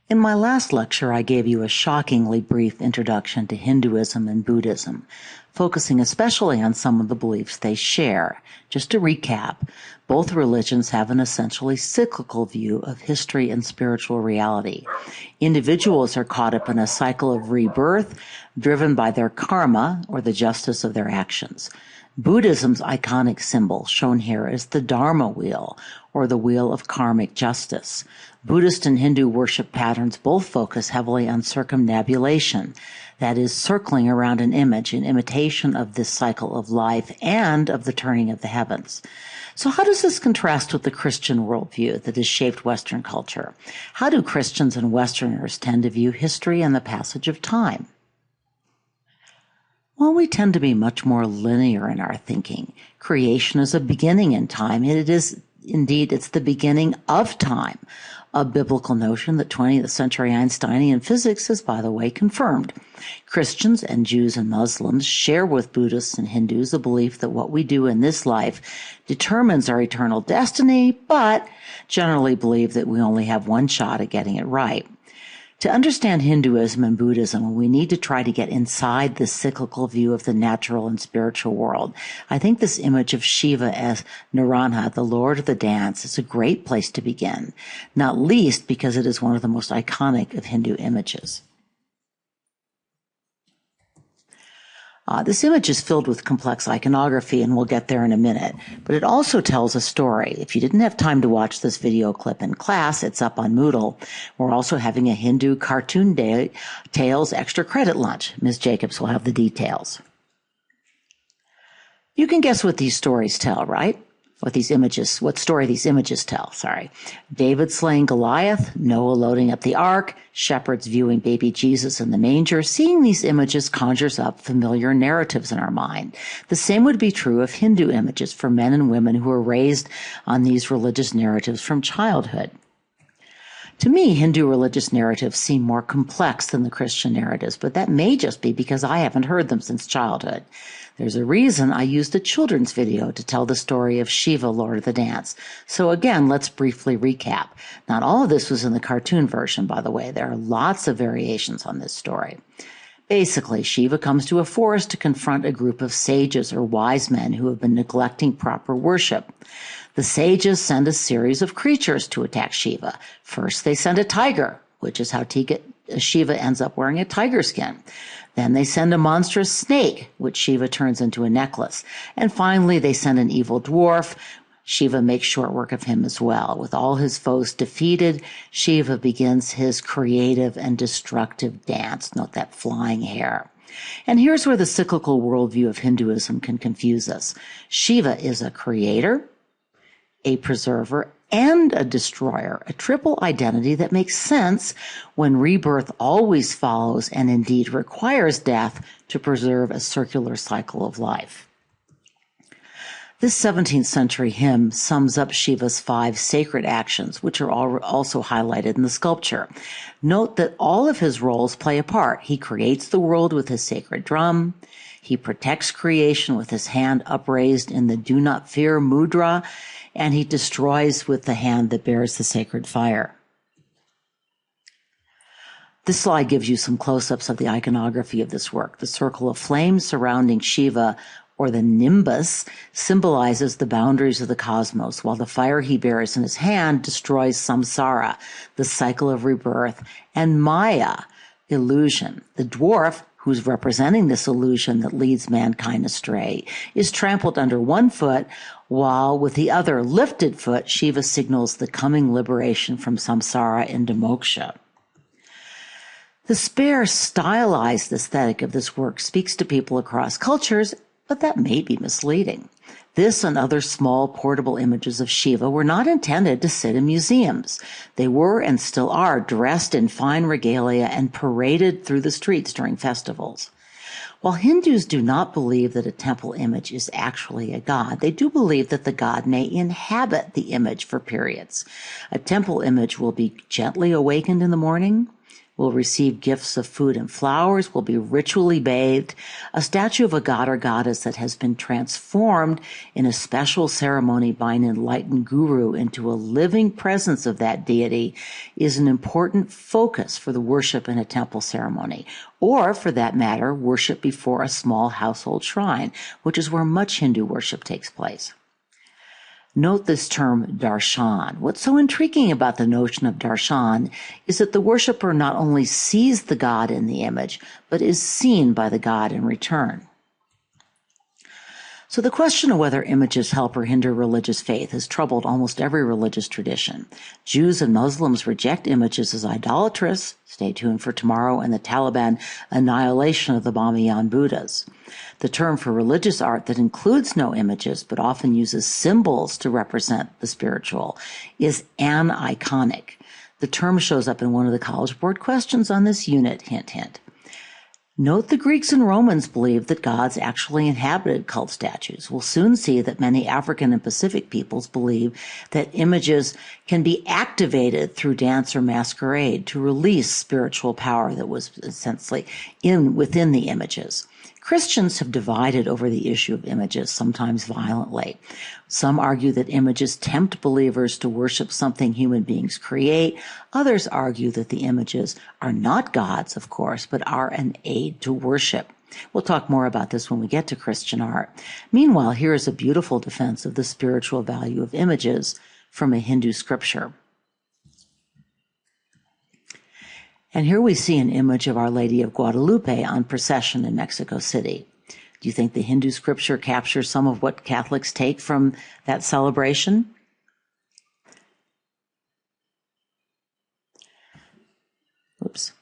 In my last lecture, I gave you a shockingly brief introduction to Hinduism and Buddhism, focusing especially on some of the beliefs they share. Just to recap, both religions have an essentially cyclical view of history and spiritual reality. Individuals are caught up in a cycle of rebirth driven by their karma, or the justice of their actions. Buddhism's iconic symbol, shown here, is the Dharma wheel, or the wheel of karmic justice. Buddhist and Hindu worship patterns both focus heavily on circumnavigation, that is, circling around an image in imitation of this cycle of life and of the turning of the heavens. So how does this contrast with the Christian worldview that has shaped Western culture? How do Christians and Westerners tend to view history and the passage of time? Well, we tend to be much more linear in our thinking. Creation is a beginning in time. It's the beginning of time, a biblical notion that 20th century Einsteinian physics has, by the way, confirmed. Christians and Jews and Muslims share with Buddhists and Hindus the belief that what we do in this life determines our eternal destiny, but generally believe that we only have one shot at getting it right. To understand Hinduism and Buddhism, we need to try to get inside this cyclical view of the natural and spiritual world. I think this image of Shiva as Naranja, the Lord of the Dance, is a great place to begin, not least because it is one of the most iconic of Hindu images. This image is filled with complex iconography, and we'll get there in a minute, but it also tells a story. If you didn't have time to watch this video clip in class, it's up on Moodle. We're also having a Hindu Cartoon Day Tales extra credit lunch. Ms. Jacobs will have the details. You can guess what these stories tell, right? What story these images tell, David slaying Goliath, Noah loading up the ark, shepherds viewing baby Jesus in the manger. Seeing these images conjures up familiar narratives in our mind. The same would be true of Hindu images for men and women who are raised on these religious narratives from childhood. To me, Hindu religious narratives seem more complex than the Christian narratives, but that may just be because I haven't heard them since childhood. There's a reason I used a children's video to tell the story of Shiva, Lord of the Dance. So again, let's briefly recap. Not all of this was in the cartoon version, by the way. There are lots of variations on this story. Basically, Shiva comes to a forest to confront a group of sages or wise men who have been neglecting proper worship. The sages send a series of creatures to attack Shiva. First, they send a tiger, which is how Shiva ends up wearing a tiger skin. Then they send a monstrous snake, which Shiva turns into a necklace. And finally, they send an evil dwarf. Shiva makes short work of him as well. With all his foes defeated, Shiva begins his creative and destructive dance. Note that flying hair. And here's where the cyclical worldview of Hinduism can confuse us. Shiva is a creator, a preserver, and a destroyer, a triple identity that makes sense when rebirth always follows and indeed requires death to preserve a circular cycle of life. This 17th century hymn sums up Shiva's 5 sacred actions, which are also highlighted in the sculpture. Note that all of his roles play a part. He creates the world with his sacred drum. He protects creation with his hand upraised in the do not fear mudra, and he destroys with the hand that bears the sacred fire. This slide gives you some close-ups of the iconography of this work. The circle of flames surrounding Shiva, or the nimbus, symbolizes the boundaries of the cosmos, while the fire he bears in his hand destroys samsara, the cycle of rebirth, and maya, illusion. The dwarf, who's representing this illusion that leads mankind astray, is trampled under one foot, while with the other lifted foot, Shiva signals the coming liberation from samsara into moksha. The spare, stylized aesthetic of this work speaks to people across cultures, but that may be misleading. This and other small portable images of Shiva were not intended to sit in museums. They were and still are dressed in fine regalia and paraded through the streets during festivals. While Hindus do not believe that a temple image is actually a god, they do believe that the god may inhabit the image for periods. A temple image will be gently awakened in the morning, will receive gifts of food and flowers, will be ritually bathed. A statue of a god or goddess that has been transformed in a special ceremony by an enlightened guru into a living presence of that deity is an important focus for the worship in a temple ceremony, or, for that matter, worship before a small household shrine, which is where much Hindu worship takes place. Note this term darshan. What's so intriguing about the notion of darshan is that the worshiper not only sees the god in the image, but is seen by the god in return. So the question of whether images help or hinder religious faith has troubled almost every religious tradition. Jews and Muslims reject images as idolatrous. Stay tuned for tomorrow and the Taliban annihilation of the Bamiyan Buddhas. The term for religious art that includes no images but often uses symbols to represent the spiritual is aniconic. The term shows up in one of the College Board questions on this unit, hint, hint. Note the Greeks and Romans believed that gods actually inhabited cult statues. We'll soon see that many African and Pacific peoples believe that images can be activated through dance or masquerade to release spiritual power that was essentially within the images. Christians have divided over the issue of images, sometimes violently. Some argue that images tempt believers to worship something human beings create. Others argue that the images are not gods, of course, but are an aid to worship. We'll talk more about this when we get to Christian art. Meanwhile, here is a beautiful defense of the spiritual value of images from a Hindu scripture. And here we see an image of Our Lady of Guadalupe on procession in Mexico City. Do you think the Hindu scripture captures some of what Catholics take from that celebration? Oops.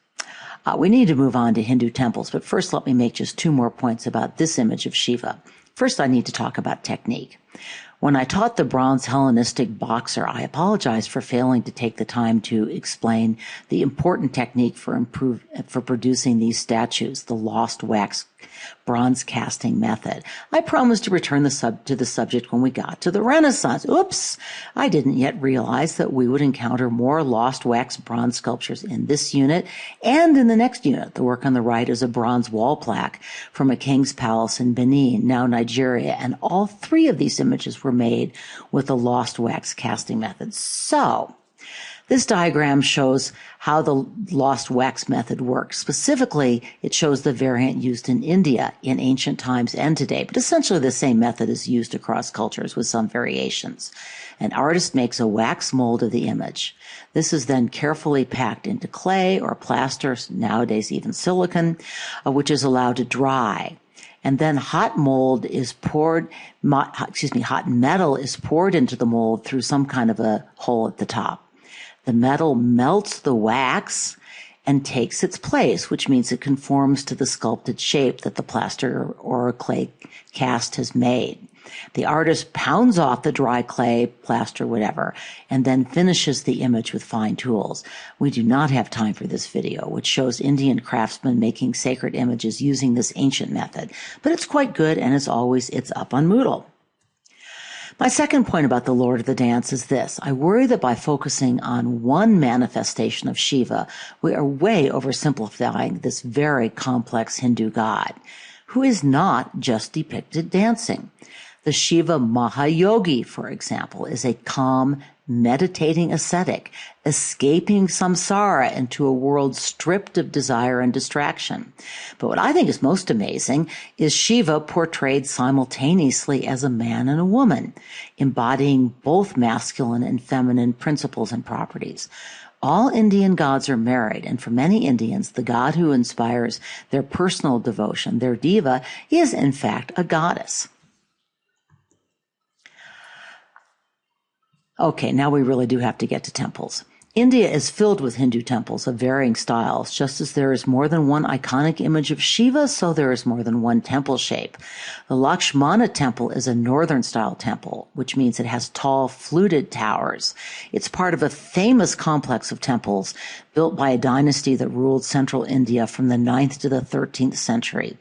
We need to move on to Hindu temples, but first let me make just two more points about this image of Shiva. First, I need to talk about technique. When I taught the bronze Hellenistic boxer, I apologized for failing to take the time to explain the important technique for producing these statues, the lost wax bronze casting method. I promised to return to the subject when we got to the Renaissance. Oops! I didn't yet realize that we would encounter more lost wax bronze sculptures in this unit and in the next unit. The work on the right is a bronze wall plaque from a king's palace in Benin, now Nigeria, and all three of these images were made with the lost wax casting method. So, this diagram shows how the lost wax method works. Specifically, it shows the variant used in India in ancient times and today, but essentially the same method is used across cultures with some variations. An artist makes a wax mold of the image. This is then carefully packed into clay or plaster, nowadays even silicone, which is allowed to dry. And then hot metal is poured into the mold through some kind of a hole at the top. The metal melts the wax and takes its place, which means it conforms to the sculpted shape that the plaster or clay cast has made. The artist pounds off the dry clay, plaster, whatever, and then finishes the image with fine tools. We do not have time for this video, which shows Indian craftsmen making sacred images using this ancient method, but it's quite good, and as always, it's up on Moodle. My second point about the Lord of the Dance is this. I worry that by focusing on one manifestation of Shiva, we are way oversimplifying this very complex Hindu god, who is not just depicted dancing. The Shiva Mahayogi, for example, is a calm, meditating ascetic, escaping samsara into a world stripped of desire and distraction. But what I think is most amazing is Shiva portrayed simultaneously as a man and a woman, embodying both masculine and feminine principles and properties. All Indian gods are married, and for many Indians, the god who inspires their personal devotion, their diva, is in fact a goddess. Okay, now we really do have to get to temples. India is filled with Hindu temples of varying styles. Just as there is more than one iconic image of Shiva, so there is more than one temple shape. The Lakshmana temple is a northern-style temple, which means it has tall, fluted towers. It's part of a famous complex of temples built by a dynasty that ruled central India from the 9th to the 13th century.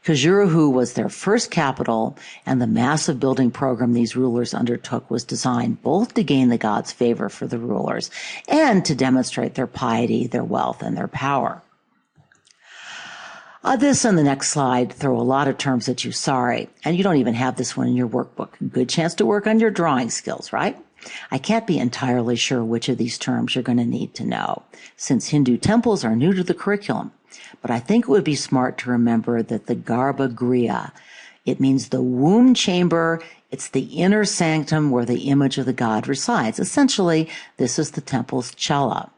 Khajuraho was their first capital, and the massive building program these rulers undertook was designed both to gain the gods' favor for the rulers and to demonstrate their piety, their wealth, and their power. This and the next slide throw a lot of terms at you, sorry, and you don't even have this one in your workbook. Good chance to work on your drawing skills, right? I can't be entirely sure which of these terms you're going to need to know, since Hindu temples are new to the curriculum. But I think it would be smart to remember that the Garbhagriha, it means the womb chamber. It's the inner sanctum where the image of the god resides. Essentially, this is the temple's cella.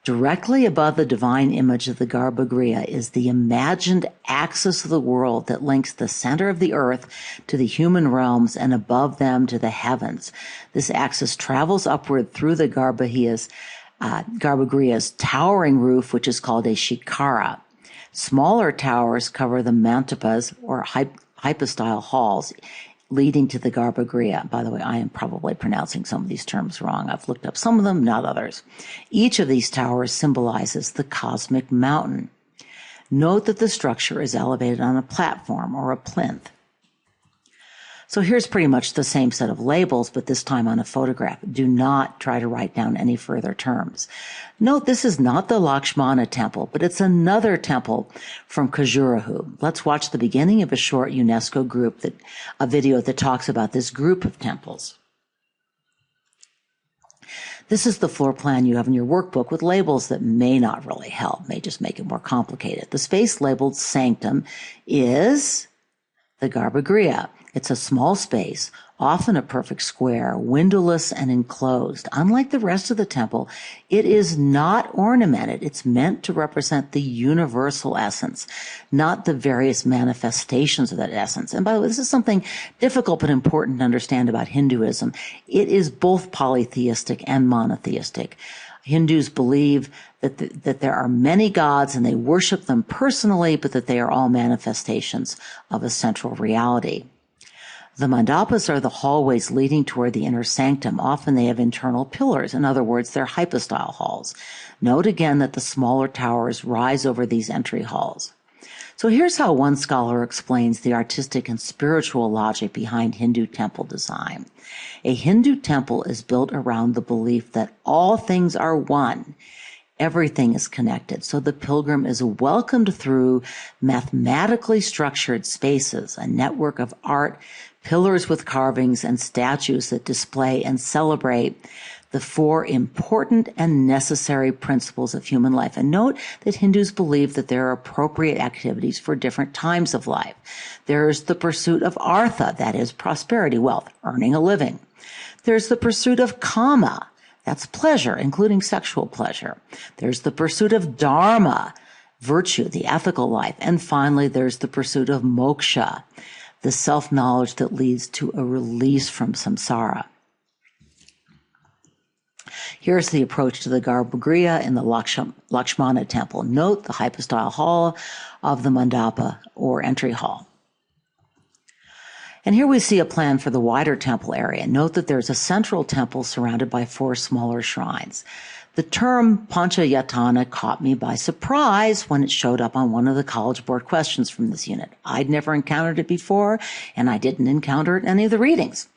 Directly above the divine image of the Garbhagriha is the imagined axis of the world that links the center of the earth to the human realms and above them to the heavens. This axis travels upward through the Garbhagriha's towering roof, which is called a shikara. Smaller towers cover the mantapas, or hypostyle halls, leading to the Garbhagriha. By the way, I am probably pronouncing some of these terms wrong. I've looked up some of them, not others. Each of these towers symbolizes the cosmic mountain. Note that the structure is elevated on a platform or a plinth. So here's pretty much the same set of labels, but this time on a photograph. Do not try to write down any further terms. Note this is not the Lakshmana temple, but it's another temple from Khajuraho. Let's watch the beginning of a short UNESCO a video that talks about this group of temples. This is the floor plan you have in your workbook with labels that may not really help, may just make it more complicated. The space labeled sanctum is the Garbhagriha. It's a small space, often a perfect square, windowless and enclosed. Unlike the rest of the temple, it is not ornamented. It's meant to represent the universal essence, not the various manifestations of that essence. And by the way, this is something difficult but important to understand about Hinduism. It is both polytheistic and monotheistic. Hindus believe that there are many gods and they worship them personally, but that they are all manifestations of a central reality. The mandapas are the hallways leading toward the inner sanctum. Often they have internal pillars. In other words, they're hypostyle halls. Note again that the smaller towers rise over these entry halls. So here's how one scholar explains the artistic and spiritual logic behind Hindu temple design. A Hindu temple is built around the belief that all things are one. Everything is connected, so the pilgrim is welcomed through mathematically structured spaces, a network of art, pillars with carvings, and statues that display and celebrate the four important and necessary principles of human life. And note that Hindus believe that there are appropriate activities for different times of life. There's the pursuit of artha, that is prosperity, wealth, earning a living. There's the pursuit of kama, that's pleasure, including sexual pleasure. There's the pursuit of dharma, virtue, the ethical life. And finally, there's the pursuit of moksha, the self-knowledge that leads to a release from samsara. Here's the approach to the Garbhagriha in the Lakshmana temple. Note the hypostyle hall of the mandapa, or entry hall. And here we see a plan for the wider temple area. Note that there's a central temple surrounded by four smaller shrines. The term Panchayatana caught me by surprise when it showed up on one of the College Board questions from this unit. I'd never encountered it before, and I didn't encounter it in any of the readings.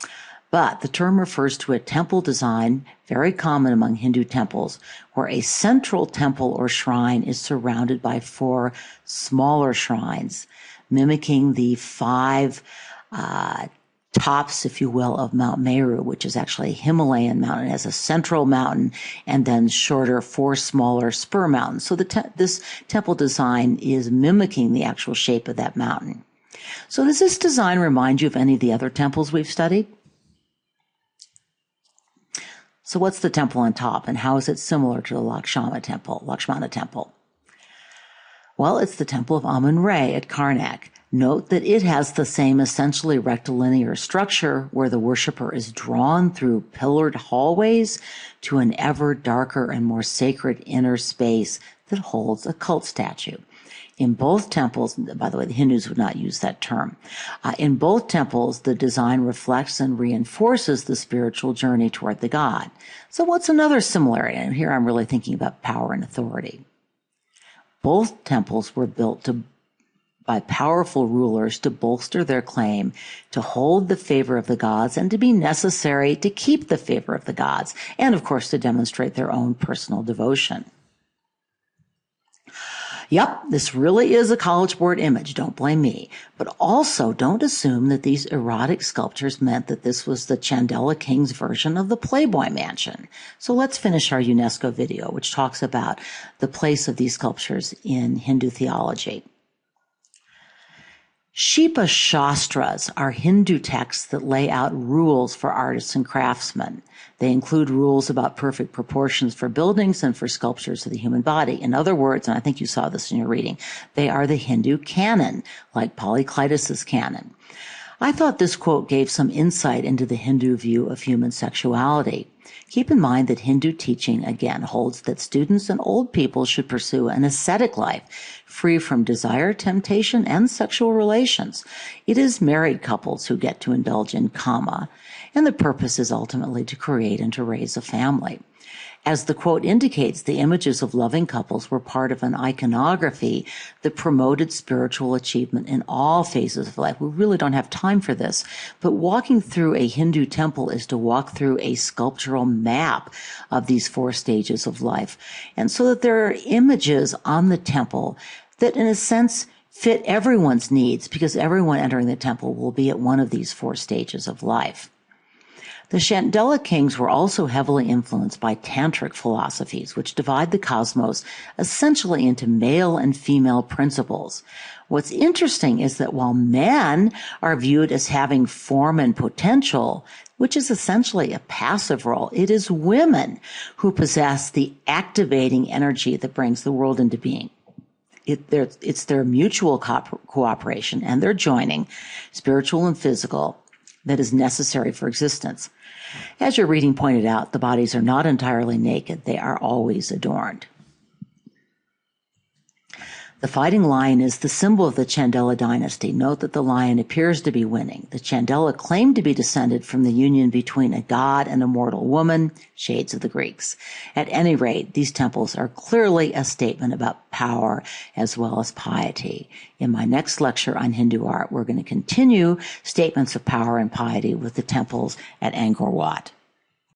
But the term refers to a temple design very common among Hindu temples, where a central temple or shrine is surrounded by four smaller shrines, mimicking the five tops, if you will, of Mount Meru, which is actually a Himalayan mountain. It has a central mountain and then shorter, four smaller spur mountains. So this temple design is mimicking the actual shape of that mountain. So does this design remind you of any of the other temples we've studied? So what's the temple on top, and how is it similar to the Lakshmana temple? Well, it's the temple of Amun-Re at Karnak. Note that it has the same essentially rectilinear structure where the worshiper is drawn through pillared hallways to an ever darker and more sacred inner space that holds a cult statue. In both temples, by the way, the Hindus would not use that term. In both temples, the design reflects and reinforces the spiritual journey toward the god. So what's another similarity? And here I'm really thinking about power and authority. Both temples were built to by powerful rulers to bolster their claim to hold the favor of the gods and to be necessary to keep the favor of the gods, and of course to demonstrate their own personal devotion. Yep, this really is a College Board image, don't blame me. But also don't assume that these erotic sculptures meant that this was the Chandela King's version of the Playboy Mansion. So let's finish our UNESCO video, which talks about the place of these sculptures in Hindu theology. Shiva Shastras are Hindu texts that lay out rules for artists and craftsmen. They include rules about perfect proportions for buildings and for sculptures of the human body. In other words, and I think you saw this in your reading, they are the Hindu canon, like Polyclitus's canon. I thought this quote gave some insight into the Hindu view of human sexuality. Keep in mind that Hindu teaching, again, holds that students and old people should pursue an ascetic life, free from desire, temptation, and sexual relations. It is married couples who get to indulge in kama, and the purpose is ultimately to create and to raise a family. As the quote indicates, the images of loving couples were part of an iconography that promoted spiritual achievement in all phases of life. We really don't have time for this, but walking through a Hindu temple is to walk through a sculptural map of these 4 stages of life. And so that there are images on the temple that, in a sense, fit everyone's needs, because everyone entering the temple will be at one of these 4 stages of life. The Chandela kings were also heavily influenced by tantric philosophies, which divide the cosmos essentially into male and female principles. What's interesting is that while men are viewed as having form and potential, which is essentially a passive role, it is women who possess the activating energy that brings the world into being. It's their mutual cooperation and their joining, spiritual and physical, that is necessary for existence. As your reading pointed out, the bodies are not entirely naked. They are always adorned. The fighting lion is the symbol of the Chandela dynasty. Note that the lion appears to be winning. The Chandela claim to be descended from the union between a god and a mortal woman, shades of the Greeks. At any rate, these temples are clearly a statement about power as well as piety. In my next lecture on Hindu art, we're going to continue statements of power and piety with the temples at Angkor Wat.